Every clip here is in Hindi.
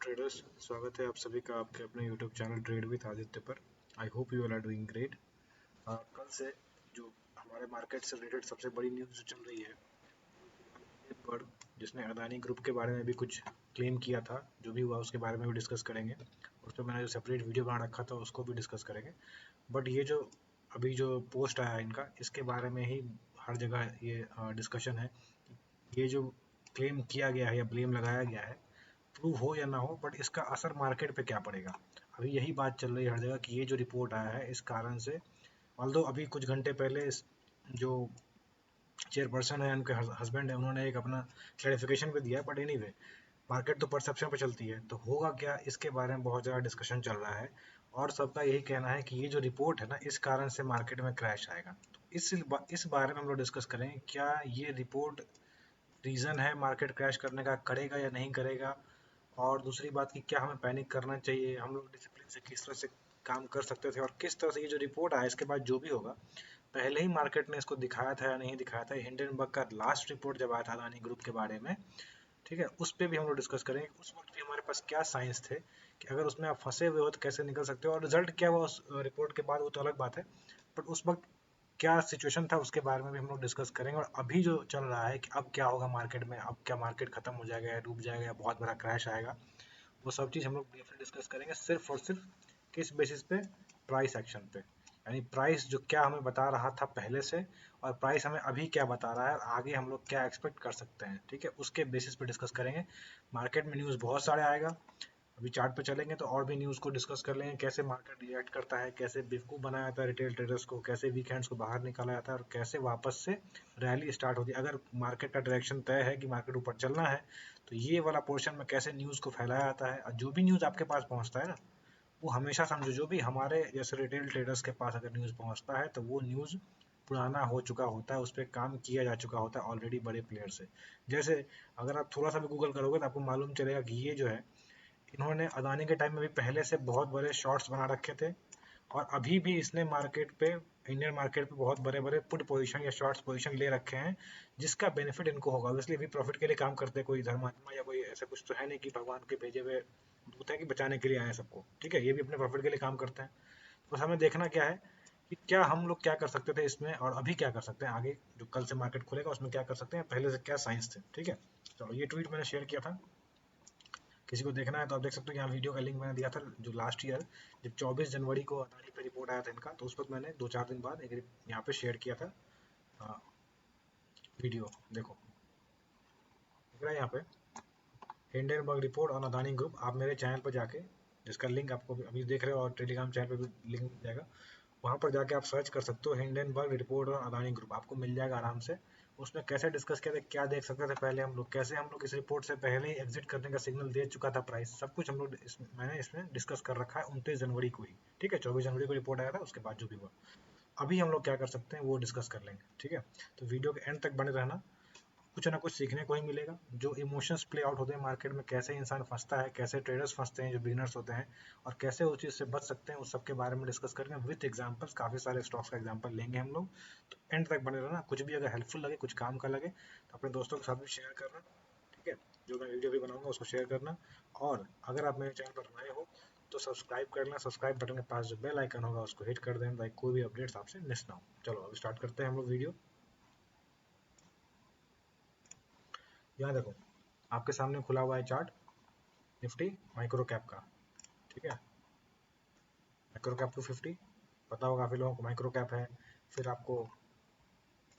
ट्रेडर्स, स्वागत है आप सभी का आपके अपने YouTube channel trade with Aditya पर। I hope you all are doing great. कल से जो हमारे मार्केट से रिलेटेड सबसे बड़ी न्यूज़ जो चल रही है, हिंडनबर्ग, जिसने अदानी ग्रुप के बारे में भी कुछ क्लेम किया था, जो भी हुआ उसके बारे में भी डिस्कस करेंगे। उस पर मैंने जो सेपरेट वीडियो बना रखा था उसको भी डिस्कस करेंगे। बट ये जो अभी जो पोस्ट आया इनका, इसके बारे में ही हर जगह ये डिस्कशन है। ये जो क्लेम किया गया है या ब्लेम लगाया गया है, प्रूव हो या ना हो, बट इसका असर मार्केट पे क्या पड़ेगा। अभी यही बात चल रही है हर जगह कि ये जो रिपोर्ट आया है इस कारण से, ऑल्दो अभी कुछ घंटे पहले जो चेयरपर्सन है, उनके हस्बैंड है, उन्होंने एक अपना क्लैरिफिकेशन भी दिया है। बट एनीवे, मार्केट तो परसेप्शन पे चलती है, तो होगा क्या इसके बारे में बहुत ज़्यादा डिस्कशन चल रहा है। और सबका यही कहना है कि ये जो रिपोर्ट है ना, इस कारण से मार्केट में क्रैश आएगा। तो इस बारे में हम लोग डिस्कस करेंगे, क्या ये रिपोर्ट रीज़न है मार्केट क्रैश करने का, करेगा या नहीं करेगा। और दूसरी बात कि क्या हमें पैनिक करना चाहिए, हम लोग डिसिप्लिन से किस तरह से काम कर सकते थे, और किस तरह से ये जो रिपोर्ट आया इसके बाद जो भी होगा, पहले ही मार्केट ने इसको दिखाया था या नहीं दिखाया था। हिंडनबर्ग का लास्ट रिपोर्ट जब आया था अदानी ग्रुप के बारे में, ठीक है, उस पर भी हम लोग डिस्कस करेंगे। उस वक्त भी हमारे पास क्या साइंस थे कि अगर उसमें आप फंसे हुए हो तो कैसे निकल सकते हो, और रिजल्ट क्या हुआ उस रिपोर्ट के बाद वो तो अलग बात है। बट उस वक्त क्या सिचुएशन था उसके बारे में भी हम लोग डिस्कस करेंगे। और अभी जो चल रहा है कि अब क्या होगा मार्केट में, अब क्या मार्केट खत्म हो जाएगा या डूब जाएगा या बहुत बड़ा क्रैश आएगा, वो सब चीज़ हम लोग ब्रीफली डिस्कस करेंगे। सिर्फ और सिर्फ किस बेसिस पे, प्राइस एक्शन पे। यानी प्राइस जो क्या हमें बता रहा था पहले से, और प्राइस हमें अभी क्या बता रहा है, और आगे हम लोग क्या एक्सपेक्ट कर सकते हैं, ठीक है, उसके बेसिस पे डिस्कस करेंगे। मार्केट में न्यूज़ बहुत सारे आएगा। अभी चार्ट पे चलेंगे तो और भी न्यूज़ को डिस्कस कर लेंगे, कैसे मार्केट रिएक्ट करता है, कैसे बेवकूफ़ बनाया जाता है रिटेल ट्रेडर्स को, कैसे वीकेंड्स को बाहर निकाला जाता है, और कैसे वापस से रैली स्टार्ट होती है। अगर मार्केट का डायरेक्शन तय है कि मार्केट ऊपर चलना है, तो ये वाला पोर्शन में कैसे न्यूज़ को फैलाया जाता है। और जो भी न्यूज़ आपके पास पहुंचता है ना, वो हमेशा समझो, जो भी हमारे जैसे रिटेल ट्रेडर्स के पास अगर न्यूज़ पहुंचता है तो वो न्यूज़ पुराना हो चुका होता है, उस पर काम किया जा चुका होता है ऑलरेडी बड़े प्लेयर से। जैसे अगर आप थोड़ा सा भी गूगल करोगे तो आपको मालूम चलेगा कि ये जो है, इन्होंने अदानी के टाइम में भी पहले से बहुत बड़े शॉर्ट्स बना रखे थे, और अभी भी इसने मार्केट पे, इंडियन मार्केट पे बहुत बड़े बड़े पुट पोजीशन या शॉर्ट्स पोजीशन ले रखे हैं, जिसका बेनिफिट इनको होगा। ऑब्वियसली अभी प्रॉफिट के लिए काम करते हैं, कोई धर्मात्मा या कोई ऐसा कुछ तो है नहीं कि भगवान के भेजे हुए दूत है कि बचाने के लिए आए हैं सबको, ठीक है, ये भी अपने प्रॉफिट के लिए काम करते हैं। बस हमें देखना क्या है कि क्या हम लोग क्या कर सकते थे इसमें, और अभी क्या कर सकते हैं, आगे जो कल से मार्केट खुलेगा उसमें क्या कर सकते हैं, पहले से क्या साइंस थे, ठीक है। चलो, ये ट्वीट मैंने शेयर किया था, किसी को देखना है तो आप देख सकते हो। यहाँ वीडियो का लिंक मैंने दिया था, जो लास्ट ईयर जब 24 जनवरी को अदानी पे रिपोर्ट आया था इनका, तो उस वक्त मैंने 2-4 दिन बाद एक यहाँ पे शेयर किया था। हाँ, वीडियो देखो, दिख रहा है यहाँ पे, Hindenburg report on Adani group. आप मेरे चैनल पर जाके, जिसका लिंक आपको अभी देख रहे हो, और टेलीग्राम चैनल पे भी लिंक मिल जाएगा, वहाँ पर जाके आप सर्च कर सकते हो हिंडनबर्ग रिपोर्ट और अदानी ग्रुप, आपको मिल जाएगा आराम से। उसमें कैसे डिस्कस किया था, क्या देख सकते थे पहले हम लोग, कैसे हम लोग इस रिपोर्ट से पहले ही एग्जिट करने का सिग्नल दे चुका था प्राइस, सब कुछ हम लोग मैंने इसमें डिस्कस कर रखा है 29 जनवरी को ही, ठीक है। 24 जनवरी को रिपोर्ट आया था, उसके बाद जो भी हुआ, अभी हम लोग क्या कर सकते हैं वो डिस्कस कर लेंगे, ठीक है। तो वीडियो के एंड तक बने रहना, कुछ ना कुछ सीखने को ही मिलेगा। जो इमोशंस प्ले आउट होते हैं मार्केट में, कैसे इंसान फंसता है, कैसे ट्रेडर्स फंसते हैं जो बिगिनर्स होते हैं, और कैसे उस चीज़ से बच सकते हैं, उस सब के बारे में डिस्कस करेंगे विथ एग्जांपल्स। काफ़ी सारे स्टॉक्स का एग्जांपल लेंगे हम लोग। तो एंड तक बने रहना। कुछ भी अगर हेल्पफुल लगे, कुछ काम का लगे, तो अपने दोस्तों के साथ भी शेयर करना, ठीक है। जो मैं वीडियो भी बनाऊंगा उसको शेयर करना। और अगर आप मेरे चैनल पर नए हो तो सब्सक्राइब कर लेना। सब्सक्राइब बटन के पास जो बेल आइकन होगा उसको हिट कर देना, ताकि कोई भी अपडेट्स आपसे मिस ना हो। चलो, अब स्टार्ट करते हैं हम लोग वीडियो। यहाँ देखो, आपके सामने खुला हुआ है चार्ट, निफ्टी माइक्रो कैप का, ठीक है। माइक्रो कैप 250, पता होगा काफ़ी लोगों को माइक्रो कैप है। फिर आपको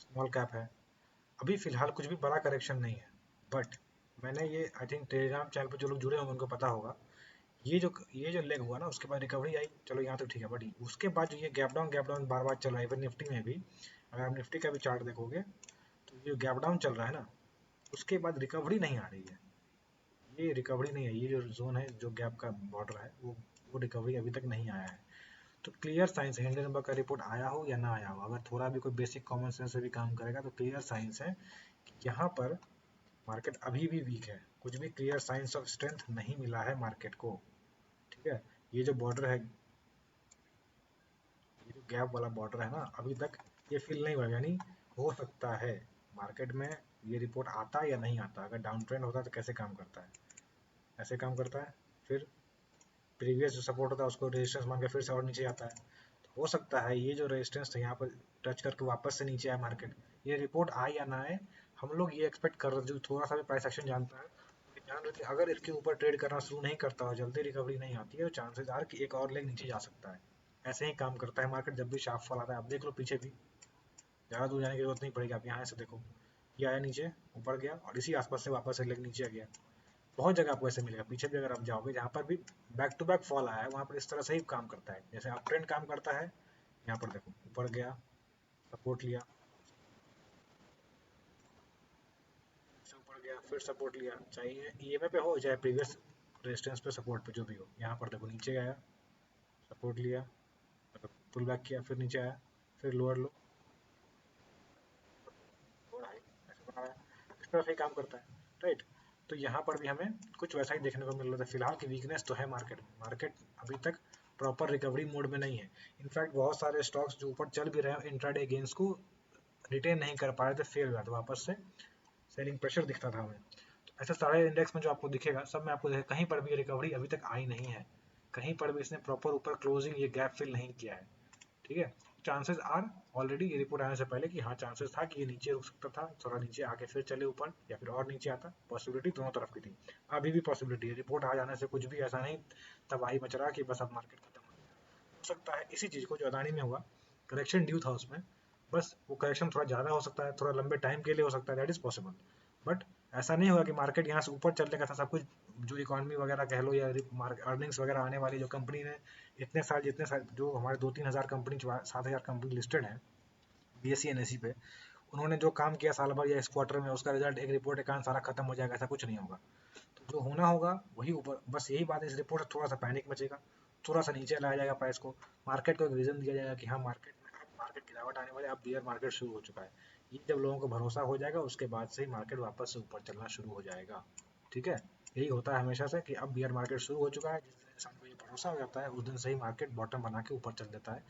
स्मॉल कैप है। अभी फिलहाल कुछ भी बड़ा करेक्शन नहीं है, बट मैंने ये आई थिंक टेलीग्राम चैनल पर जो लोग जुड़े होंगे उनको पता होगा, ये जो लेग हुआ ना, उसके बाद रिकवरी आई, चलो यहाँ तो ठीक है, बट उसके बाद जो ये गैप डाउन बार बार चल रहा है, इवन निफ्टी में भी, अगर आप निफ्टी का भी चार्ट देखोगे तो ये गैप डाउन चल रहा है ना, उसके बाद रिकवरी नहीं आ रही है। ये रिकवरी नहीं है, ये जो जोन है, जो गैप का बॉर्डर है, वो रिकवरी अभी तक नहीं आया है। तो क्लियर साइंस है, हिंडनबर्ग का रिपोर्ट आया हो या ना आया हो, अगर थोड़ा भी कोई बेसिक कॉमन सेंस से भी काम करेगा तो क्लियर साइंस है कि यहाँ पर मार्केट अभी भी वीक है। कुछ भी क्लियर साइंस ऑफ स्ट्रेंथ नहीं मिला है मार्केट को, ठीक है। ये जो बॉर्डर है, ये जो गैप वाला बॉर्डर है ना, अभी तक ये फिल नहीं हुआ। यानी हो सकता है मार्केट में ये रिपोर्ट आता या नहीं आता। अगर डाउन ट्रेंड होता तो कैसे काम करता है, ऐसे काम करता है, फिर प्रीवियस जो सपोर्ट होता है उसको रेजिस्टेंस मान के फिर से और नीचे जाता है। तो हो सकता है ये जो रेजिस्टेंस था यहाँ पर टच करके वापस से नीचे आए मार्केट। ये रिपोर्ट आए या ना आए, हम लोग ये एक्सपेक्ट कर रहे थे, जो थोड़ा सा भी प्राइस एक्शन जानता है जान रहे थे, अगर इसके ऊपर ट्रेड करना शुरू नहीं करता और जल्दी रिकवरी नहीं आती है तो चांसेस आर कि एक और लेग नीचे जा सकता है। ऐसे ही काम करता है मार्केट जब भी शार्प फॉल आता है। आप देख लो पीछे भी, ज़्यादा दूर जाने की जरूरत नहीं पड़ेगी, आप यहाँ से देखो, ये आया नीचे, ऊपर गया और इसी आसपास से वापस से लेग नीचे आ गया। बहुत जगह आपको ऐसे मिलेगा, पीछे भी अगर आप जाओगे जहाँ पर भी बैक टू बैक फॉल आया है वहाँ पर इस तरह से ही काम करता है जैसे अप ट्रेंड काम करता है। यहाँ पर देखो ऊपर गया, सपोर्ट लिया, से ऊपर गया, फिर सपोर्ट लिया, चाहे ईएमए पे हो चाहे प्रीवियस रेजिस्टेंस पे सपोर्ट पे जो भी हो। यहाँ पर देखो नीचे आया, सपोर्ट लिया, पुल बैक किया, फिर नीचे आया, फिर लोअर लो, लोअर हाई, ऐसे बना रहा है, इस तरह से ही काम करता है, राइट। तो यहाँ पर भी हमें कुछ वैसा ही देखने को मिल रहा था फिलहाल की वीकनेस तो है मार्केट में। मार्केट अभी तक प्रॉपर रिकवरी मोड में नहीं है। इनफैक्ट बहुत सारे स्टॉक्स जो ऊपर चल भी रहे हैं इंट्राडे गेन्स को रिटेन नहीं कर पा रहे थे, फेल हुआ था, वापस से सेलिंग प्रेशर दिखता था हमें। तो ऐसे सारे इंडेक्स में जो आपको दिखेगा सब में आपको कहीं पर भी रिकवरी अभी तक आई नहीं है, कहीं पर भी इसने प्रॉपर ऊपर क्लोजिंग ये गैप फिल नहीं किया है, ठीक है। चांसेस आर ऑलरेडी ये रिपोर्ट आने से पहले कि हाँ चांसेस था कि ये नीचे रुक सकता था, थोड़ा नीचे आके फिर चले ऊपर या फिर और नीचे आता, पॉसिबिलिटी दोनों तरफ की थी। अभी भी पॉसिबिलिटी है, रिपोर्ट आ जाने से कुछ भी ऐसा नहीं तबाही मच रहा कि बस अब मार्केट खत्म हो सकता है। इसी चीज़ को जो अदानी में हुआ, करेक्शन ड्यू था उसमें, बस वो करेक्शन थोड़ा ज़्यादा हो सकता है, थोड़ा लंबे टाइम के लिए हो सकता है, दैट इज़ पॉसिबल। बट ऐसा नहीं होगा कि मार्केट यहाँ से ऊपर चलने का था सब कुछ, जो इकोनॉमी वगैरह कह लो या अर्निंग्स वगैरह आने वाली जो कंपनी ने इतने साल जितने साल जो हमारे 2-3 हज़ार कंपनी 7 हज़ार कंपनी लिस्टेड है बीएससी एनएससी पे, उन्होंने जो काम किया साल भर या इस क्वार्टर में उसका रिजल्ट एक रिपोर्ट के कारण सारा खत्म हो जाएगा, ऐसा कुछ नहीं होगा। तो जो होना होगा वही ऊपर, बस यही बात है, इस रिपोर्ट से थोड़ा सा पैनिक मचेगा, थोड़ा सा नीचे लाया जाएगा प्राइस को, मार्केट को एक रीजन दिया जाएगा कि हाँ मार्केट में अब मार्केट गिरावट आने वाली है, अब बियर मार्केट शुरू हो चुका है। ये जब लोगों को भरोसा हो जाएगा उसके बाद से ही मार्केट वापस से ऊपर चलना शुरू हो जाएगा, ठीक है। यही होता है हमेशा से कि अब बियर मार्केट शुरू हो चुका है, जिस दिन इंसान को ये भरोसा हो जाता है उस दिन से ही मार्केट बॉटम बना के ऊपर चल देता है,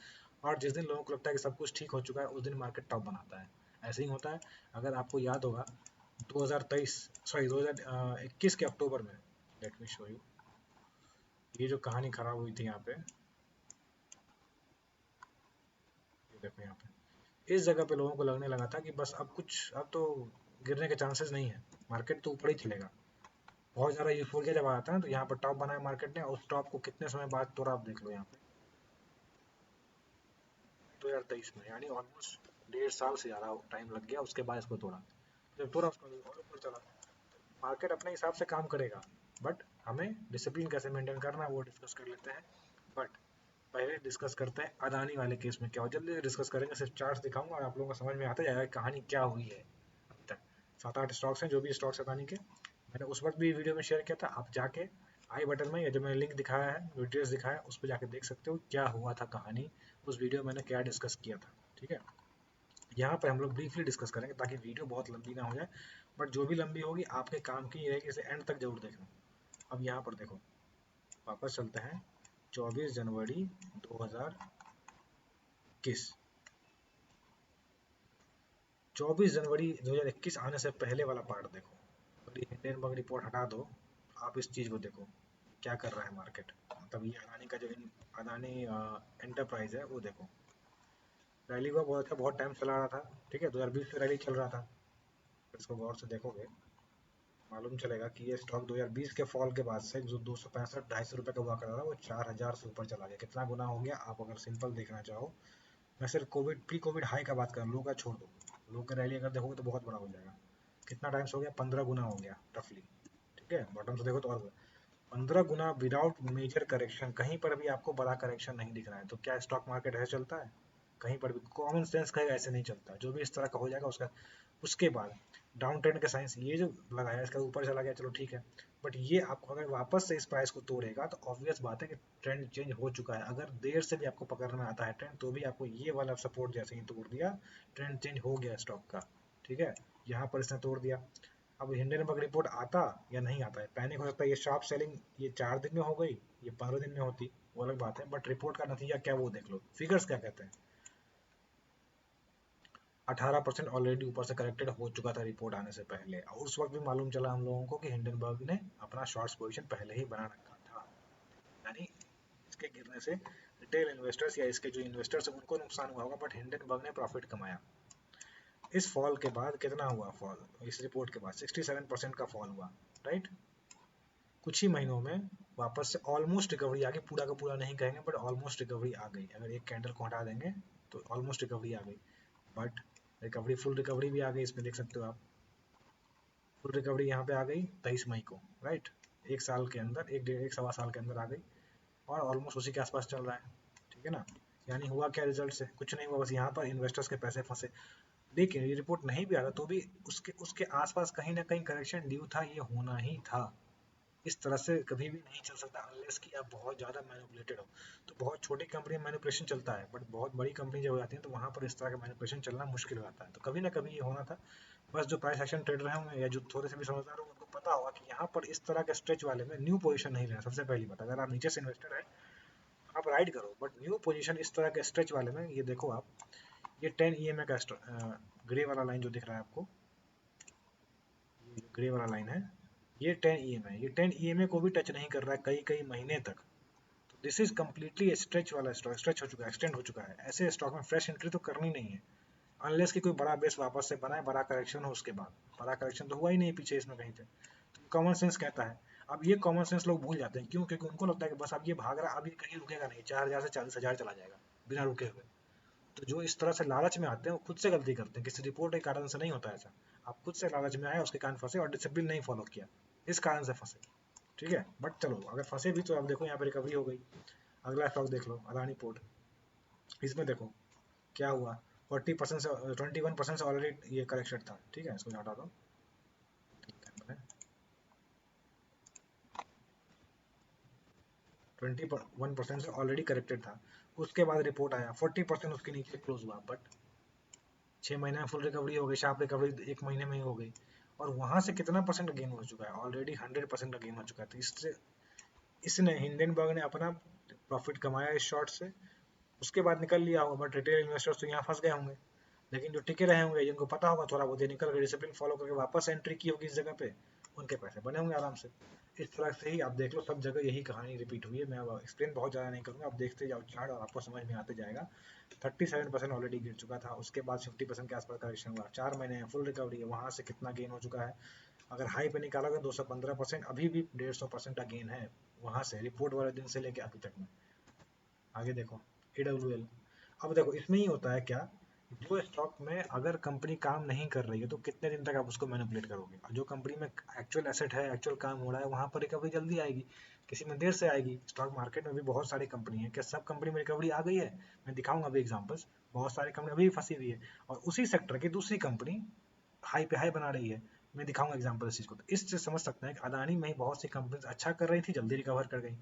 और जिस दिन लोगों को लगता है कि सब कुछ ठीक हो चुका है उस दिन मार्केट टॉप बनाता है। ऐसे ही होता है। अगर आपको याद होगा 2023 सॉरी 2021 के अक्टूबर में, लेट मी शो यू, ये जो कहानी खराब हुई थी यहाँ पे, ये देखो यहाँ पे इस जगह पे लोगों को लगने लगा था कि बस अब कुछ, अब तो गिरने के चांसेस नहीं है, मार्केट तो ऊपर ही चलेगा। बहुत ज़्यादा यूफोरिया जब आता है तो यहाँ पर टॉप बनाया मार्केट ने, और उस टॉप को कितने समय बाद तोड़ा आप देख लो यहाँ पे 2023 में, यानी ऑलमोस्ट 1.5 साल से ज़्यादा टाइम लग गया उसके बाद इसको तोड़ा। जब तोड़ा उसको और ऊपर चला। मार्केट अपने हिसाब से काम करेगा, बट हमें डिसिप्लिन कैसे मेंटेन करना है वो डिस्कस कर लेते हैं। बट पहले डिस्कस करते हैं अदानी वाले केस में क्या हो, जल्दी से डिस्कस करेंगे, सिर्फ चार्ट्स दिखाऊंगा और आप लोगों को समझ में आता जाएगा कहानी क्या हुई है। अब तक 7-8 स्टॉक्स हैं, जो भी स्टॉक्स अदानी के मैंने उस वक्त भी वीडियो में शेयर किया था, आप जाके आई बटन में या जो मैंने लिंक दिखाया है डिटेल्स दिखाया है उस पर जाके देख सकते हो क्या हुआ था कहानी, उस वीडियो में मैंने क्या डिस्कस किया था, ठीक है। यहाँ पे हम लोग ब्रीफली डिस्कस करेंगे ताकि वीडियो बहुत लंबी ना हो जाए, बट जो भी लंबी होगी आपके काम की रहेगी, इसे एंड तक जरूर देखना। अब यहाँ पर देखो, वापस चलते हैं 24 जनवरी 2021। 24 जनवरी 2021 आने से पहले वाला पार्ट देखो, हिंडनबर्ग रिपोर्ट हटा दो, आप इस चीज़ को देखो क्या कर रहा है मार्केट। मतलब ये अदानी का जो अदानी एंटरप्राइज है वो देखो, रैली हुआ बहुत अच्छा, बहुत टाइम चला रहा था, ठीक है, 2020 से रैली चल रहा था। इसको गौर से देखोगे मालूम चलेगा कि ये स्टॉक 2020 के फॉल के बाद से जो 265-250 रुपये का हुआ करता था वो 4,000 से ऊपर चला गया, कितना गुना हो गया आप अगर सिंपल देखना चाहो। मैं सिर्फ कोविड प्री कोविड हाई का बात कर रहा हूँ, लो का छोड़ दो, लो का रैली अगर देखोगे तो बहुत बड़ा हो जाएगा। कितना टाइम्स हो गया, 15 गुना हो गया रफली, ठीक है। बॉटम से देखो तो और 15 गुना विदाउट मेजर करेक्शन, कहीं पर भी आपको बड़ा करेक्शन नहीं दिख रहा है, तो क्या स्टॉक मार्केट ऐसे चलता है? कहीं पर भी कॉमन सेंस कहेगा ऐसे नहीं चलता, जो भी इस तरह का हो जाएगा उसका उसके बाद डाउन ट्रेंड के साइंस ये जो लगाया इसका ऊपर चला गया चलो ठीक है, बट ये आपको अगर वापस से इस प्राइस को तोड़ेगा तो ऑब्वियस बात है कि ट्रेंड चेंज हो चुका है। अगर देर से भी आपको पकड़ने में आता है ट्रेंड तो भी आपको ये वाला सपोर्ट जैसे ही तोड़ दिया, ट्रेंड चेंज हो गया स्टॉक का, ठीक है। यहाँ पर इसने तोड़ दिया। अब हिंडनबर्ग रिपोर्ट आता या नहीं आता है, पैनिक हो सकता है, ये शार्प सेलिंग ये 4 दिन में हो गई, ये 15 दिन में होती वो अलग बात है, बट रिपोर्ट का नतीजा क्या वो देख लो, फिगर्स क्या कहते हैं। 18% ऑलरेडी ऊपर से करेक्टेड हो चुका था रिपोर्ट आने से पहले, और उस वक्त भी मालूम चला हम लोगों को कि हिंडनबर्ग ने अपना शॉर्ट्स पोजीशन पहले ही बना रखा था। यानी इसके गिरने से रिटेल इन्वेस्टर्स या इसके जो इन्वेस्टर्स हैं उनको नुकसान हुआ होगा, बट हिंडनबर्ग ने प्रॉफिट कमाया। इस फॉल के बाद कितना हुआ फॉल, इस रिपोर्ट के बाद 67% का फॉल हुआ, राइट। कुछ ही महीनों में वापस से ऑलमोस्ट रिकवरी आ गई, पूरा का पूरा नहीं कहेंगे बट ऑलमोस्ट रिकवरी आ गई। अगर एक कैंडल को हटा देंगे तो ऑलमोस्ट रिकवरी आ गई, बट रिकवरी फुल रिकवरी भी आ गई, इसमें देख सकते हो आप। फुल रिकवरी यहाँ पे आ गई 23 मई को, राइट। एक साल के अंदर, एक सवा साल के अंदर आ गई, और ऑलमोस्ट उसी के आसपास चल रहा है, ठीक है ना। यानी हुआ क्या रिजल्ट से, कुछ नहीं हुआ, बस यहाँ पर इन्वेस्टर्स के पैसे फंसे। देखिए ये रिपोर्ट नहीं भी आता तो भी उसके उसके आसपास कहीं ना कहीं करेक्शन ड्यू था, ये होना ही था। इस तरह से कभी भी नहीं चल सकता अनलेस कि आप बहुत ज़्यादा मैनिपुलेटेड हो। तो बहुत छोटी कंपनी में मैनिपुलेशन चलता है, बट बहुत बड़ी कंपनी जब हो जाती है तो वहाँ पर इस तरह का मैनिपुलेशन चलना मुश्किल हो जाता है। तो कभी ना कभी ये होना था। बस जो प्राइस एक्शन ट्रेडर होंगे या जो थोड़े से भी समझदार होंगे उनको पता होगा कि यहाँ पर इस तरह के स्ट्रेच वाले में न्यू पोजीशन नहीं लेना। सबसे पहली बात, अगर आप नीचे से इन्वेस्टर है आप राइड करो, बट न्यू पोजीशन इस तरह के स्ट्रेच वाले में, ये देखो आप, ये 10 EMA का ग्रे वाला लाइन जो दिख रहा है आपको, ये जो ग्रे वाला लाइन है ये 10 EMA है। ये 10 EMA को भी टच नहीं कर रहा है कई कई महीने तक। तो दिस इज कम्प्लीटली स्ट्रेच वाला स्टॉक, स्ट्रेच हो चुका है, एक्सटेंड हो चुका है। ऐसे स्टॉक में फ्रेश एंट्री तो करनी नहीं है अनलेस कि कोई बड़ा बेस वापस से बनाए, बड़ा करेक्शन हो उसके बाद। बड़ा करेक्शन तो हुआ ही नहीं पीछे इसमें कहीं पे। तो कॉमन सेंस कहता है। अब ये कॉमन सेंस लोग भूल जाते हैं, क्यों? क्योंकि उनको लगता है कि बस अब ये भाग रहा है, अब ये कहीं रुकेगा नहीं, 4,000 से 40,000 चला जाएगा बिना रुके हुए। तो जो इस तरह से लालच में आते हैं वो खुद से गलती करते हैं, किसी रिपोर्ट के कारण से नहीं होता ऐसा। आप खुद से लालच में आए, उसके कारण फंसे और डिसिप्लिन नहीं फॉलो किया, इस कारण से फंसे, ठीक है। बट चलो अगर फंसे भी तो आप देखो यहाँ पे रिकवरी हो गई। अगला स्टॉक देख लो, अदानी पोर्ट। इसमें देखो क्या हुआ, 40% से 21% से ऑलरेडी ये करेक्शन था, ठीक है। इसको हटा दो, 21% से ऑलरेडी करेक्टेड था। उसके बाद रिपोर्ट आया 40% उसके नीचे क्लोज हुआ, बट 6 महीने में फुल रिकवरी हो गई, शार्प रिकवरी 1 महीने में ही हो गई। और वहां से कितना परसेंट गेन हो चुका है, ऑलरेडी 100% का गेन हो चुका है। तो इससे इसने हिंडनबर्ग ने अपना प्रॉफिट कमाया इस शॉर्ट से, उसके बाद निकल लिया होगा। बट रिटेल इन्वेस्टर्स तो यहाँ फंस गए होंगे, लेकिन जो टिके रहे होंगे जिनको पता होगा थोड़ा बहुत, ये निकल के डिसिप्लिन फॉलो करके वापस एंट्री की होगी इस जगह पे, उनके पैसे बने होंगे आराम से। इस तरह से ही आप देख लो, सब जगह यही कहानी रिपीट हुई है। मैं अब एक्सप्लेन बहुत ज़्यादा नहीं करूँगा, आप देखते जाओ चार्ट और आपको समझ में आते जाएगा। 37% ऑलरेडी गिर चुका था, उसके बाद 50% के आसपास करेक्शन हुआ, 4 महीने फुल रिकवरी है, वहाँ से कितना गेन हो चुका है। अगर हाई पे निकालोगे 215%, अभी भी 150% का गेन है वहाँ से, रिपोर्ट वाले दिन से लेके अभी तक में। आगे देखो AWL। अब देखो इसमें ही होता है क्या, जो स्टॉक में अगर कंपनी काम नहीं कर रही है तो कितने दिन तक आप उसको मैनिपुलेट करोगे। जो कंपनी में एक्चुअल एसेट है, एक्चुअल काम हो रहा है, वहां पर रिकवरी जल्दी आएगी, किसी में देर से आएगी। स्टॉक मार्केट में भी बहुत सारी कंपनी है, क्या सब कंपनी में रिकवरी आ गई है? मैं दिखाऊंगा अभी एग्जांपल्स। बहुत सारी कंपनी अभी भी फंसी हुई है, और उसी सेक्टर की दूसरी कंपनी हाई पे हाई बना रही है। मैं दिखाऊंगा एग्जांपल इस चीज को। तो इससे समझ सकते हैं कि अदानी में ही बहुत सी कंपनी अच्छा कर रही थी, जल्दी रिकवर कर गई।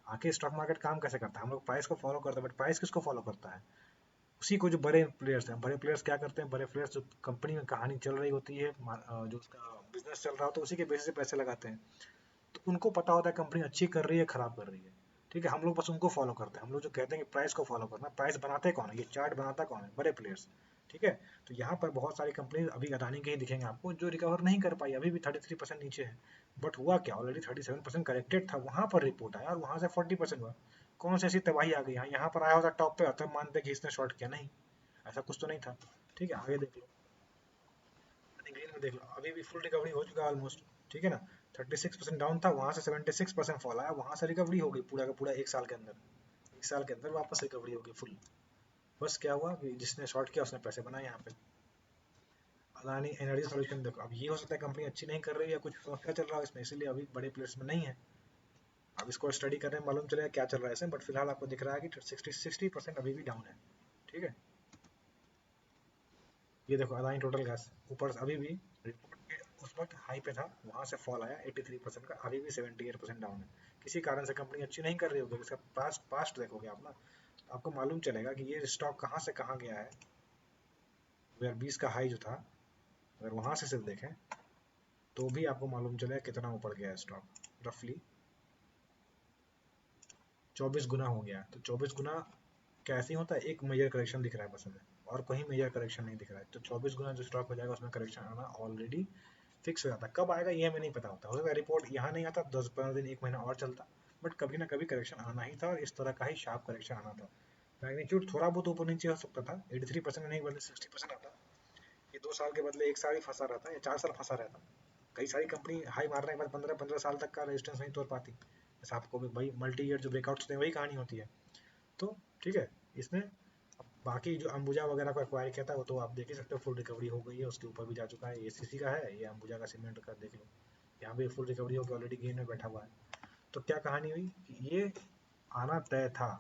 आखिर स्टॉक मार्केट काम कैसे करता है, हम लोग प्राइस को फॉलो करते हैं, बट प्राइस किसको फॉलो करता है? उसी को जो बड़े प्लेयर्स हैं। बड़े प्लेयर्स क्या करते हैं, बड़े प्लेयर्स जो कंपनी में कहानी चल रही होती है, जो उसका बिजनेस चल रहा होता है, उसी के बेसिस से पैसे लगाते हैं। तो उनको पता होता है कंपनी अच्छी कर रही है खराब कर रही है, ठीक है। हम लोग बस उनको फॉलो करते हैं, हम लोग जो कहते हैं कि प्राइस को फॉलो करना। प्राइस बनाते कौन है, ये चार्ट बनाता कौन है? बड़े प्लेयर्स, ठीक है। तो यहाँ पर बहुत सारी कंपनी अभी अदानी के ही दिखेंगे आपको जो रिकवर नहीं कर पाई, अभी भी 33% नीचे है। बट हुआ क्या, ऑलरेडी 37% करेक्टेड था, वहां पर रिपोर्ट आया और वहां से 40% हुआ। कौन सी ऐसी तबाही आ गई, यहाँ पर आया होता टॉप पे, तब मानते कि इसने शॉर्ट किया, नहीं ऐसा कुछ तो नहीं था, ठीक है। आगे देख लो, ग्रीन में देख लो, अभी भी फुल रिकवरी हो चुका है ऑलमोस्ट, ठीक है ना। 36% डाउन था, वहां से 76% फॉल आया, वहां से रिकवरी हो गई पूरा का पूरा एक साल के अंदर। एक साल के अंदर वापस रिकवरी हो गई फुल। बस क्या हुआ कि जिसने शॉर्ट किया उसने पैसे बनाए यहाँ पे। अदानी एनर्जी सोल्यूशन देखो, अब ये हो सकता है कंपनी अच्छी नहीं कर रही है, कुछ समस्या चल रहा है इसमें, इसीलिए अभी बड़े प्लेयर्स में नहीं है। अब इसको स्टडी करने में मालूम चलेगा क्या चल रहा है इसमें, बट फिलहाल आपको दिख रहा है कि 60% अभी भी डाउन है, ठीक है। ये देखो अदानी टोटल गैस ऊपर अभी भी रिपोर्ट के उस वक्त हाई पे था, वहां से फॉल आया 83% का, अभी भी 78% डाउन है। किसी कारण से कंपनी अच्छी नहीं कर रही होगी, इसका पास्ट देखोगे आप ना, तो आपको मालूम चलेगा कि ये स्टॉक कहाँ से कहाँ गया है। 2020 का हाई जो था, अगर वहां से सिर्फ देखें तो भी आपको मालूम चलेगा कितना ऊपर गया है स्टॉक। रफली 24 गुना हो गया। तो 24 गुना कैसे होता है, एक मेजर करेक्शन दिख रहा है बस हमें, और कहीं मेजर करेक्शन नहीं दिख रहा है। तो 24 गुना जो स्टॉक हो जाएगा उसमें करेक्शन आना ऑलरेडी फिक्स हो जाता है। कब आएगा ये हमें नहीं पता होता, हो सकता है रिपोर्ट यहाँ नहीं आता, 10-15 दिन 1 महीना और चलता, बट कभी ना कभी करेक्शन आना ही था और इस तरह का ही शार्प करेक्शन आना था। मैग्नीट्यूड थोड़ा बहुत ऊपर नीचे हो सकता था, 83% नहीं बल्कि 60% आता। ये 2 साल के बदले 1 साल ही फंसा रहता या 4 साल फंसा रहता। कई सारी कंपनी हाई मारने के बाद 15-15 साल तक का रेजिस्टेंस नहीं तोड़ पाती। जैसे आपको भी भाई मल्टी ईयर जो ब्रेकआउट्स होते हैं वही कहानी होती है। तो ठीक है, इसने बाकी जो अंबुजा वगैरह को एक्वायर किया था वो तो आप देख ही सकते हो, फुल रिकवरी हो गई है, उसके ऊपर भी जा चुका है। एसीसी का है, ये अंबुजा का सीमेंट का देख लो, यहाँ भी फुल रिकवरी होकर ऑलरेडी गेन में बैठा हुआ है। तो क्या कहानी हुई कि ये आना तय था।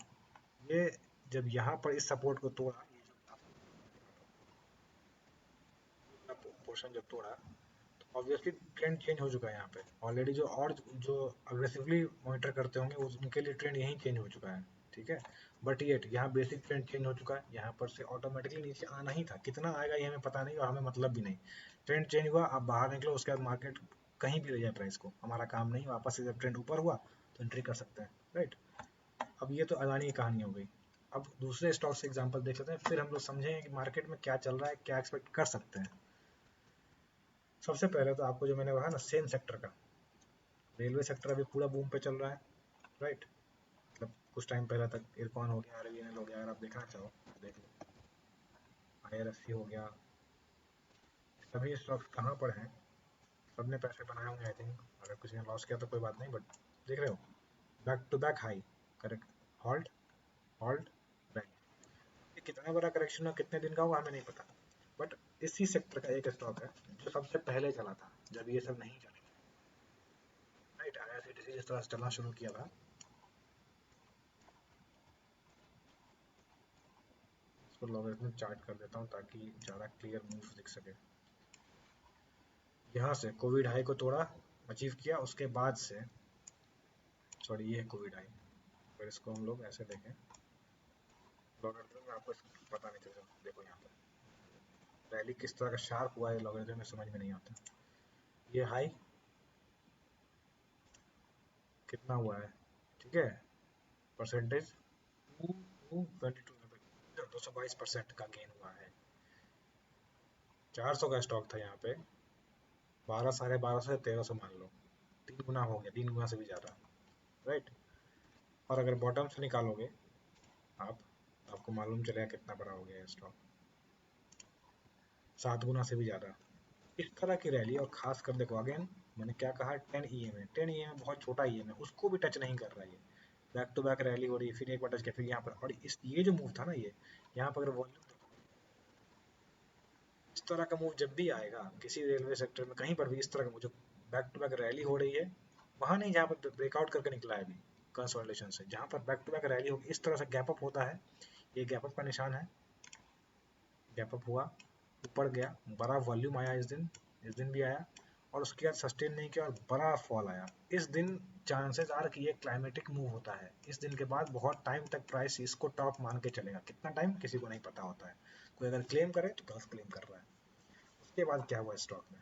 ये जब यहाँ पर इस सपोर्ट को तोड़ा, ये जो पोर्शन जब तोड़ा, तो ऑब्वियसली ट्रेंड चेंज हो चुका है यहाँ पे ऑलरेडी। जो और जो अग्रेसिवली मॉनिटर करते होंगे उनके लिए ट्रेंड यहीं चेंज हो चुका है, ठीक है। बट ये यहाँ बेसिक ट्रेंड चेंज हो चुका है, यहाँ पर से ऑटोमेटिकली नीचे आना ही था। कितना आएगा ये हमें पता नहीं और हमें मतलब भी नहीं। ट्रेंड चेंज हुआ, आप बाहर निकलो, उसके बाद मार्केट कहीं भी ले जाए प्राइस को, हमारा काम नहीं। वापस से जब ट्रेंड ऊपर हुआ तो एंट्री कर सकते हैं, राइट। अब ये तो अदानी की कहानी हो गई। अब दूसरे स्टॉक से एग्जांपल देख लेते हैं, फिर हम लोग समझेंगे कि मार्केट में क्या चल रहा है, क्या एक्सपेक्ट कर सकते हैं। सबसे पहले तो आपको जो मैंने कहा ना सेम सेक्टर का, रेलवे सेक्टर अभी पूरा बूम पे चल रहा है, राइट। मतलब कुछ टाइम पहले तक इरकॉन हो गया, आरबीएनएल हो गया, अगर आप देखना चाहो तो देख लो, आईआरएफसी हो गया। सभी स्टॉक्स कहाँ पर हैं, सबने पैसे बनाए होंगे आई थिंक। अगर किसी ने लॉस किया तो कोई बात नहीं, बट देख रहे हो back to back high, correct, halt, halt, back. ये कितना बड़ा करेक्शन हो, कितने दिन का होगा हमें नहीं पता। बट इसी सेक्टर का एक स्टॉक है जो सबसे पहले चला था जब ये सब नहीं चला, राइट। आईआरसीटीसी जिस तरह से चलना शुरू किया था, इसको लॉगरिथमिक चार्ट कर देता हूँ ताकि ज़्यादा क्लियर मूव दिख सके। यहाँ से कोविड हाई को तोड़ा, अचीव किया, उसके बाद से, सॉरी ये है कोविड हाई, अगर इसको हम लोग ऐसे देखें लॉगरिथम में आपको पता नहीं चलेगा। देखो यहाँ पर रैली किस तरह का शार्प हुआ है, लॉगरिथम में समझ में नहीं आता। ये हाई कितना हुआ है, ठीक है, परसेंटेज 222% का गेन हुआ है। 400 का स्टॉक था यहाँ पे, 12, 1250 से 1300 मान लो, 3 गुना हो गया, 3 गुना से भी ज़्यादा, राइट। और अगर बॉटम से निकालोगे आप, आपको मालूम चलेगा कितना बड़ा हो गया स्टॉक, 7 गुना से भी ज़्यादा। इस तरह की रैली, और खास कर देखो अगेन मैंने क्या कहा, 10 EM है, 10 EM बहुत छोटा EM है, उसको भी टच नहीं कर रहा है ये। बैक टू बैक रैली हो रही है, फिर एक बार टच किया, फिर यहाँ पर, और इस ये जो मूव था ना, ये यहाँ पर अगर वॉल्यूम, इस तरह का मूव जब भी आएगा किसी रेलवे सेक्टर में कहीं पर भी, इस तरह का मूव जो बैक टू बैक रैली हो रही है, वहाँ नहीं जहाँ पर ब्रेकआउट करके निकला है अभी कंसोलिडेशन से, जहाँ पर बैक टू बैक रैली होगी, इस तरह से गैप अप होता है, ये गैप अप का निशान है। गैप अप हुआ, ऊपर गया, बड़ा वॉल्यूम आया इस दिन भी आया, और उसके बाद सस्टेन नहीं किया और बड़ा फॉल आया। इस दिन चांसेस आर कि ये क्लाइमेटिक मूव होता है। इस दिन के बाद बहुत टाइम तक प्राइस इसको टॉप मान के चलेगा, कितना टाइम किसी को नहीं पता होता है। कोई अगर क्लेम करे तो गलत क्लेम कर रहा है। उसके बाद क्या हुआ स्टॉक में,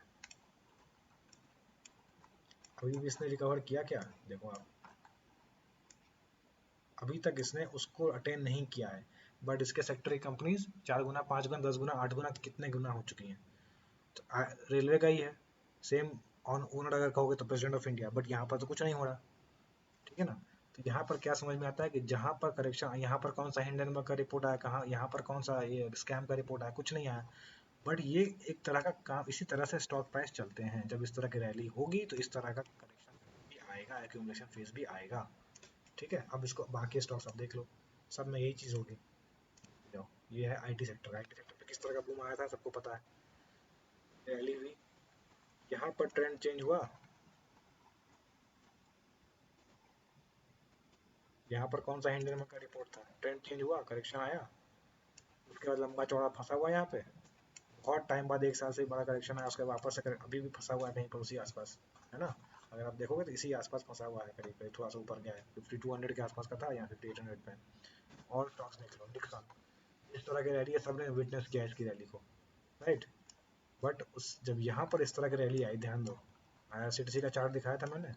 अभी भी इसने रिकवर किया क्या, देखो आप, अभी तक इसने उसको अटेन नहीं किया है। बट इसके सेक्टर की कंपनीज 4 गुना, 5 गुना, 10 गुना, 8 गुना, कितने गुना हो चुकी हैं। तो रेलवे का ही है सेम। ऑन ओनर अगर कहोगे तो प्रेसिडेंट ऑफ इंडिया, बट यहाँ पर तो कुछ नहीं हो रहा, ठीक है ना। तो यहाँ पर क्या समझ में आता है कि जहाँ पर करेक्शन, यहाँ पर कौन सा हिंडनबर्ग का रिपोर्ट आया, कहाँ यहाँ पर कौन सा ये स्कैम का रिपोर्ट आया, कुछ नहीं आया। बट ये एक तरह का काम, इसी तरह से स्टॉक प्राइस चलते हैं। जब इस तरह की रैली होगी तो इस तरह का करेक्शन भी आएगा, एक्यूमुलेशन फेज भी आएगा, ठीक है। अब इसको बाकी स्टॉक्स आप देख लो, सब में यही चीज़ होगी। जाओ, ये है आईटी सेक्टर। आईटी सेक्टर पे किस तरह का बूम आया था सबको पता है, रैली हुई, यहाँ पर ट्रेंड चेंज हुआ, यहाँ पर कौन सा हिंडनबर्ग का रिपोर्ट था, ट्रेंड चेंज हुआ, करेक्शन आया, उसके बाद लंबा चौड़ा फंसा हुआ यहाँ पे, बहुत टाइम बाद 1 साल से बड़ा करेक्शन आया, उसके वापस से अभी भी फंसा हुआ है कहीं पर उसी आसपास, है ना। अगर आप देखोगे तो इसी आसपास फंसा हुआ है, करीब करीब थोड़ा सा ऊपर गया है, 5200 के आसपास का था, यहाँ 5800 पे। और स्टॉक्स देख लो, निक्सन, इस तरह की रैली है, सबने विटनेस किया इसकी रैली को, राइट। बट उस जब यहाँ पर इस तरह की रैली आई, ध्यान दो, आईआरसीटीसी का चार्ट दिखाया था मैंने,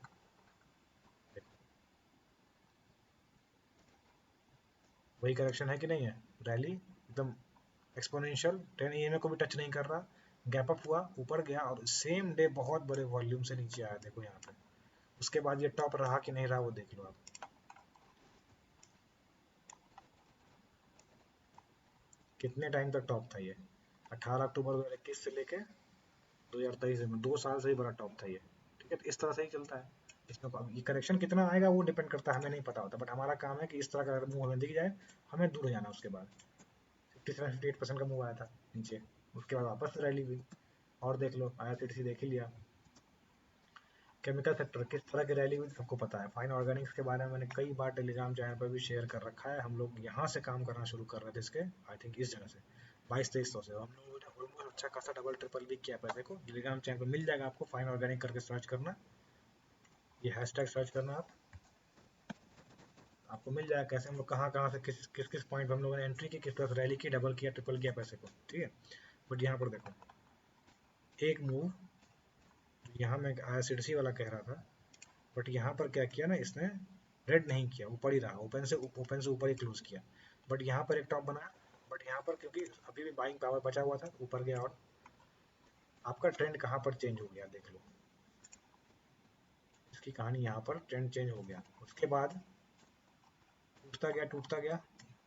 वही करेक्शन है कि नहीं है, रैली एकदम एक्सपोनेंशियल, 10 EMA को भी टच नहीं कर रहा, गैप अप हुआ, ऊपर गया, और सेम डे बहुत बड़े वॉल्यूम से नीचे आया, देखो यहाँ पे। उसके बाद ये टॉप रहा कि नहीं रहा वो देख लो आप। कितने टाइम तक टॉप था ये? 18 अक्टूबर 2021 से लेके 2023 में 2 साल से ही बड़ा टॉप था ये। ठीक है, तो इस तरह से ही चलता है। इसमें अब ये करेक्शन कितना आएगा वो डिपेंड करता है, हमें नहीं पता होता, बट हमारा काम है कि इस तरह का अगर मूव हमें दिख जाए हमें दूर हो जाना। उसके बाद 57-58% का मूव आया था नीचे, उसके बाद वापस से रैली हुई। और देख लो IRCTC देख ही लिया। केमिकल सेक्टर किस तरह की रैली हुई सबको पता है। फाइन ऑर्गेनिक्स के बारे में मैंने कई बार टेलीग्राम चैनल पर भी शेयर कर रखा है। हम लोग यहाँ से काम करना शुरू कर रहे थे इसके, आई थिंक इस जगह से 2200-2300 से हम लोगों ने ऑलमोस्ट अच्छा खासा डबल ट्रिपल भी किया पैसे को। टेलीग्राम चैनल पर मिल जाएगा आपको, फाइन ऑर्गेनिक करके सर्च करना, ये हैशटैग सर्च करना आप, आपको मिल जाएगा कैसे हम लोग कहाँ कहाँ से किस किस किस पॉइंट पर हम लोगों ने एंट्री की, किस तरह से रैली की, डबल किया ट्रिपल किया पैसे को। ठीक है, बट यहाँ पर देखो एक मूव, यहाँ मैं IRCTC वाला कह रहा था, बट यहाँ पर क्या किया ना इसने, रेड नहीं किया, ऊपर ही रहा, ओपन से ऊपर ही क्लोज किया। बट यहाँ पर एक टॉप बनाया, बट यहाँ पर क्योंकि अभी भी बाइंग पावर बचा हुआ था ऊपर गया, और आपका ट्रेंड कहाँ पर चेंज हो गया देख लो, इसकी कहानी यहाँ पर ट्रेंड चेंज हो गया। उसके बाद टूटता गया,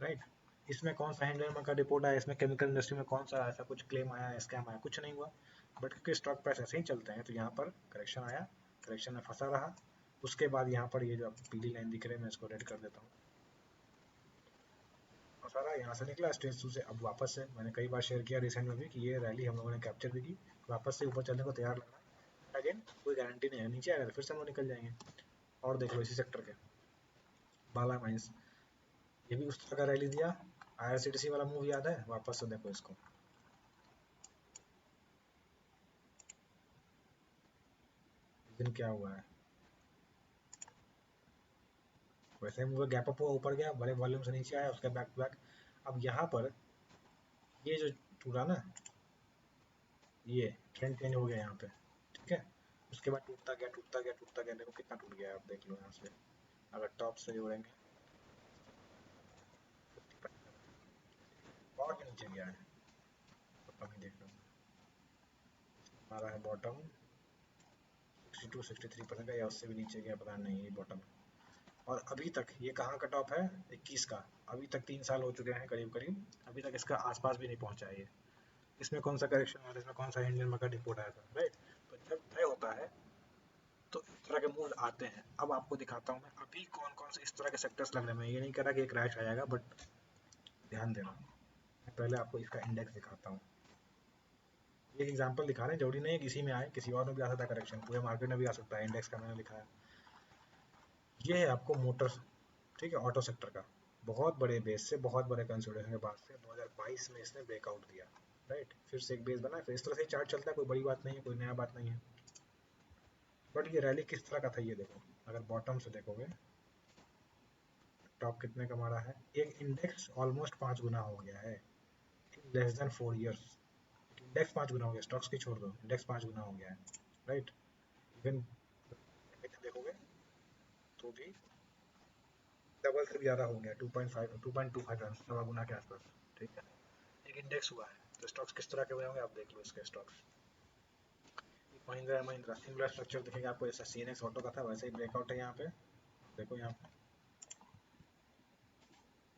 राइट। इसमें कौन सा हैंडलर का रिपोर्ट आया, इसमें केमिकल इंडस्ट्री में कौन सा ऐसा कुछ क्लेम आया, स्कैम आया, कुछ नहीं हुआ। बट क्योंकि स्टॉक प्राइस ऐसे ही चलते हैं तो यहाँ पर करेक्शन आया, करेक्शन में फंसा रहा। उसके बाद यहाँ पर ये जो आपको पीली लाइन दिख रही है मैं इसको रेड कर देता हूँ, फंसा रहा, यहाँ से निकला स्टेज 2 से। अब वापस से मैंने कई बार शेयर किया रिसेंट में भी कि ये रैली हम लोगों ने कैप्चर भी की, वापस से ऊपर चलने को तैयार लग रहा है। अगेन कोई गारंटी नहीं है, नीचे आएगा तो फिर से हम लोग निकल जाएंगे। और देख लो इसी सेक्टर के बाला माइंस, ये भी उस तरह का रैली दिया। IRCTC वाला मूव याद है, वापस से देखो इसको, इस दिन क्या हुआ है, वैसे मूव गैप अप हुआ, ऊपर गया, बड़े वॉल्यूम से नीचे आया, उसका बैक टू बैक। अब यहाँ पर ये जो टूटा ना, ये ट्रेंड चेंज हो गया यहाँ पे। ठीक है, उसके बाद टूटता गया टूटता गया टूटता गया, देखो कितना टूट गया, आप देख लो यहाँ से। अगर टॉप से जोड़ेंगे और भी नीचे गया है, तो कम ही देख लो। हमारा है बॉटम 62-63% का, या उससे भी नीचे गया, पता नहीं, ये बॉटम। और अभी तक ये कहाँ का टॉप है, 21 का। अभी तक 3 साल हो चुके हैं करीब करीब, अभी तक इसका आसपास भी नहीं पहुंचा है ये। इसमें कौन सा करेक्शन आया, इसमें कौन सा इंडियन का रिपोर्ट आया था, राइट। तो जब तय होता है तो इस तरह के मूव आते हैं। अब आपको दिखाता हूँ मैं अभी कौन कौन से इस तरह के सेक्टर्स लग रहे हैं। मैं ये नहीं कह रहा कि एक क्रैश आ जाएगा, बट ध्यान देना। मैं पहले आपको इसका इंडेक्स दिखाता हूँ, ये एग्जांपल दिखा रहे हैं, जरूरी नहीं है किसी में आए, किसी और में भी आ सकता है करेक्शन, पूरे मार्केट में भी आ सकता है। इंडेक्स का मैंने लिखा है, ये है आपको मोटर्स, ठीक है, ऑटो सेक्टर का। बहुत बड़े बेस से, बहुत बड़े कंसोलिडेशन के बाद से 2022 में इसने ब्रेकआउट दिया, राइट। फिर से एक बेस बना, फिर इस तरह से चार्ट चलता है, कोई बड़ी बात नहीं है, कोई नया बात नहीं है। बट ये रैली किस तरह का था ये देखो, अगर बॉटम से देखोगे टॉप कितने का मारा है, एक इंडेक्स ऑलमोस्ट 5 गुना हो गया है in less than 4 years. Index 5 गुना हो गया, स्टॉक्स की छोड़ दो, इंडेक्स 5 गुना हो गया है, राइट। इवन देखोगे तो भी डबल से भी ज़्यादा हो गया, 2.5 2.25 सवा गुना के आसपास। ठीक है, एक इंडेक्स हुआ है, तो स्टॉक्स किस तरह के हुए होंगे आप देख लो। इसके stocks Mahindra Mahindra similar structure दिखेगा आपको, जैसा CNX ऑटो का था वैसे ही ब्रेकआउट है यहाँ पे। देखो यहाँ पे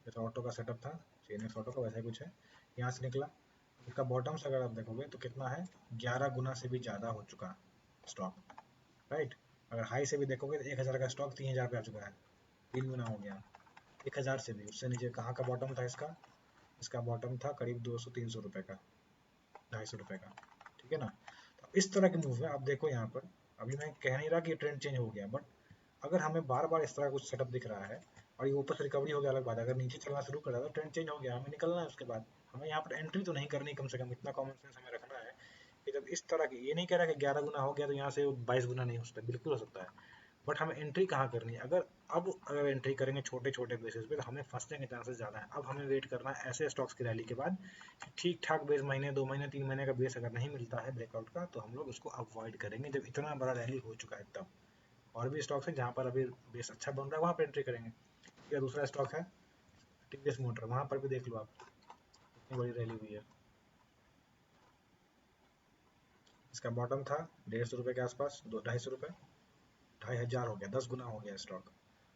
जैसा ऑटो का सेटअप था, CNX ऑटो का वैसा ही कुछ है, यहाँ से निकला। इसका बॉटम से अगर आप देखोगे तो कितना है, 11 गुना से भी ज़्यादा हो चुका स्टॉक, राइट। अगर हाई से भी देखोगे तो 1,000 का स्टॉक 3,000 पे आ चुका है, 3 गुना हो गया। 1,000 से भी उससे नीचे कहाँ का बॉटम था इसका, इसका बॉटम था करीब 200-300 रुपये का, 250 रुपये का। ठीक है ना, तो इस तरह के मूव है। आप देखो यहाँ पर, अभी मैं कह नहीं रहा कि ट्रेंड चेंज हो गया, बट अगर हमें बार बार इस तरह कुछ सेटअप दिख रहा है और ये ऊपर से रिकवरी हो गया अलग बात है, अगर नीचे चलना शुरू कर रहा है तो ट्रेंड चेंज हो गया, हमें निकलना है। उसके बाद हमें यहाँ पर एंट्री तो नहीं करनी, कम से कम इतना कॉमन सेंस हमें रखना है कि जब इस तरह की, ये नहीं कह रहा कि 11 गुना हो गया तो यहाँ से 22 गुना नहीं हो सकता, बिल्कुल हो सकता है। बट हमें एंट्री कहाँ करनी है, अगर एंट्री करेंगे छोटे छोटे बेसिस पे तो हमें फंसने के चांसेस ज़्यादा है। अब हमें वेट करना है ऐसे स्टॉक्स की रैली के बाद, ठीक ठाक बेस, महीने 2 महीने 3 महीने का बेस अगर नहीं मिलता है ब्रेकआउट का, तो हम लोग उसको अवॉइड करेंगे जब इतना बड़ा रैली हो चुका है तब। और भी स्टॉक्स हैं जहाँ पर अभी बेस अच्छा बन रहा है, वहाँ पर एंट्री करेंगे। या दूसरा स्टॉक है TVS मोटर, वहाँ पर भी देख लो आप, इतनी बड़ी रैली हुई है। इसका बॉटम था 150 रुपये के आसपास, 200-250 रुपये, 2500 हो गया, 10 गुना हो गया स्टॉक।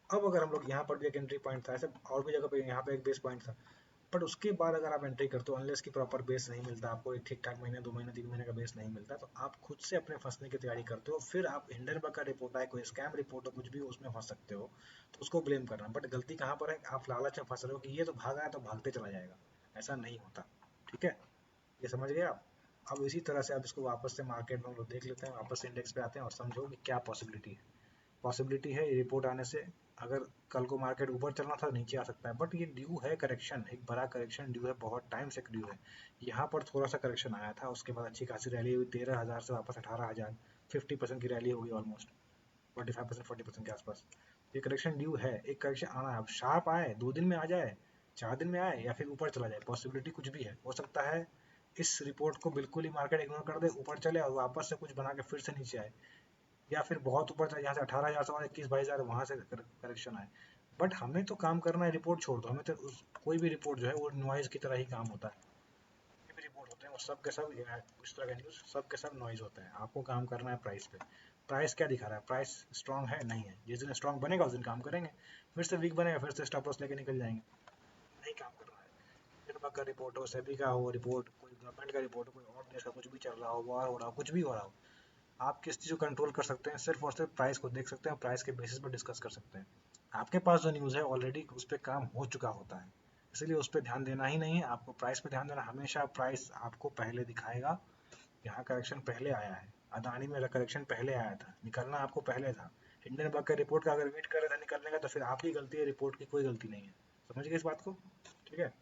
अब अगर हम लोग यहाँ पर भी एक एंट्री पॉइंट था, ऐसे और भी जगह पे यहाँ पे एक बेस पॉइंट था, बट उसके बाद अगर आप एंट्री करते हो, अनलेस की प्रॉपर बेस नहीं मिलता आपको, एक ठीक ठाक महीने 2 महीने 3 महीने का बेस नहीं मिलता, तो आप खुद से अपने फंसने की तैयारी करते हो। फिर आप हिंडनबर्ग का रिपोर्ट आए, कोई स्कैम रिपोर्ट हो, कुछ भी हो, उसमें फंस सकते हो, तो उसको ब्लेम करना। बट गलती कहाँ पर है, आप लालच में फंस रहे हो कि ये तो भागा है तो भागते चला जाएगा। ऐसा नहीं होता। ठीक है, ये समझ गए आप। अब इसी तरह से आप इसको वापस से मार्केट में हम लोग देख लेते हैं, वापस से इंडेक्स पे आते हैं और समझो कि क्या पॉसिबिलिटी है। पॉसिबिलिटी है रिपोर्ट आने से, अगर कल को मार्केट ऊपर चलना था नीचे आ सकता है, बट ये ड्यू है करेक्शन, एक बड़ा करेक्शन ड्यू है, बहुत टाइम से ड्यू है। यहाँ पर थोड़ा सा करेक्शन आया था, उसके बाद अच्छी खासी रैली हुई, 13,000 से वापस 18,000, 50% की रैली होगी ऑलमोस्ट, 45% 40% के आसपास। ये करेक्शन ड्यू है, एक करेक्शन आना है। अब शार्प आए, 2 दिन में आ जाए, 4 दिन में आए, या फिर ऊपर चला जाए, पॉसिबिलिटी कुछ भी है, हो सकता है इस रिपोर्ट को बिल्कुल ही मार्केट इग्नोर कर दे, ऊपर चले और वापस से कुछ बना के फिर से नीचे आए, या फिर बहुत ऊपर चले, यहाँ से 18,000 से 21-22,000 वहां से करेक्शन आए। बट हमें तो काम करना है, रिपोर्ट छोड़ दो, हमें तो कोई भी रिपोर्ट जो है वो नॉइज की तरह ही काम होता है। कोई भी रिपोर्ट होते हैं वो सब के सब इस तरह का न्यूज सब के सब नॉइज होता है। आपको काम करना है प्राइस पे। प्राइस क्या दिखा रहा है, प्राइस स्ट्रांग है नहीं है, जिस दिन स्ट्रांग बनेगा उस दिन काम करेंगे, फिर से वीक बनेगा फिर से स्टॉप लॉस लेके निकल जाएंगे। नहीं काम करना है। निर्भर का रिपोर्ट हो, सेबी का हो रिपोर्ट, कोई गवर्नमेंट का रिपोर्ट हो, कोई और देश का कुछ भी चल रहा हो, वॉर हो रहा हो, कुछ भी हो रहा हो, आप किस चीज़ को कंट्रोल कर सकते हैं, सिर्फ और सिर्फ प्राइस को देख सकते हैं, प्राइस के बेसिस पर डिस्कस कर सकते हैं। आपके पास जो न्यूज़ है ऑलरेडी उस पर काम हो चुका होता है, इसलिए उस पर ध्यान देना ही नहीं है आपको, प्राइस पे ध्यान देना। हमेशा प्राइस आपको पहले दिखाएगा, यहाँ करेक्शन पहले आया है, अदानी में करेक्शन पहले आया था, निकलना आपको पहले था। हिंडनबर्ग के रिपोर्ट का अगर वेट कर रहे थे निकलने का, तो फिर आप ही गलती है, रिपोर्ट की कोई गलती नहीं है। समझ गए इस बात को। ठीक है,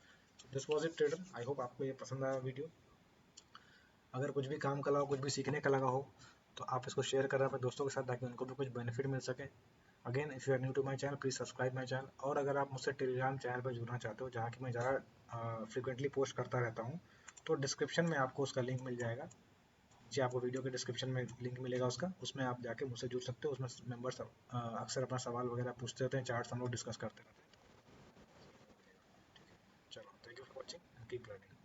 this was it trader, I hope आपको ये पसंद आया वीडियो। अगर कुछ भी काम का लगा, कुछ भी सीखने का लगा हो, तो आप इसको शेयर करें अपने दोस्तों के साथ, ताकि उनको भी कुछ बेनिफिट मिल सके। Again, if you are new to my channel, please subscribe my channel. और अगर आप मुझसे टेलीग्राम चैनल पर जुड़ना चाहते हो, जहाँ की मैं ज़्यादा फ्रिक्वेंटली पोस्ट करता रहता हूँ, तो डिस्क्रिप्शन में आपको उसका लिंक मिल जाएगा। नीचे आपको वीडियो के डिस्क्रिप्शन में लिंक मिलेगा उसका, उसमें आप जाके मुझसे जुड़ सकते हो। उसमें मेंबर्स अक्सर अपना सवाल वगैरह पूछते रहते हैं, चार्ट्स हम लोग डिस्कस करते रहते हैं। चलो, thank you for watching and keep learning.